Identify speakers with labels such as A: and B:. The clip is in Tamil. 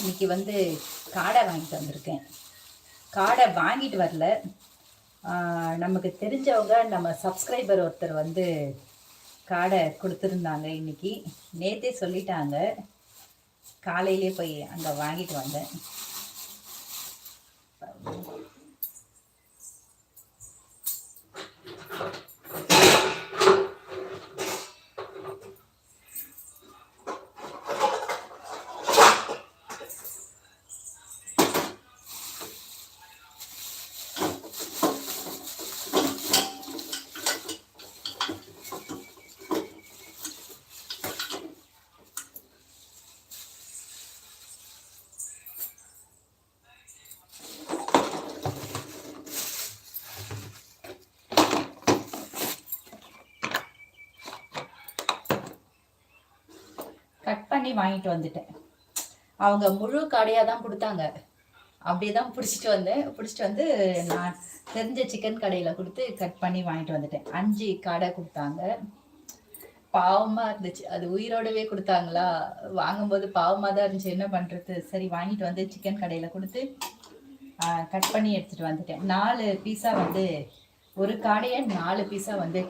A: இன்னைக்கு வந்து காடை வாங்கிட்டு வந்திருக்கேன். காடை வாங்கிட்டு வரல, நமக்கு தெரிஞ்சவங்க நம்ம சப்ஸ்கிரைபர் ஒருத்தர் வந்து காடை கொடுத்துருந்தாங்க. இன்னைக்கு நேற்றே சொல்லிட்டாங்க. காலையிலே போய் அங்கே வாங்கிட்டு வந்தேன். கட் பண்ணி வாங்கிட்டு வந்துட்டேன். அவங்க முழு காடையாக தான் கொடுத்தாங்க. அப்படியே தான் பிடிச்சிட்டு வந்து நான் தெரிஞ்ச சிக்கன் கடையில் கொடுத்து கட் பண்ணி வாங்கிட்டு வந்துட்டேன். 5 காடை கொடுத்தாங்க. பாவமாக இருந்துச்சு. அது உயிரோடவே கொடுத்தாங்களா, வாங்கும்போது பாவமாக தான் இருந்துச்சு. என்ன பண்ணுறது, சரி வாங்கிட்டு வந்து சிக்கன் கடையில் கொடுத்து கட் பண்ணி எடுத்துகிட்டு வந்துட்டேன். 4 பீஸாக வந்து ஒரு காடையை 4 பீஸாக வந்து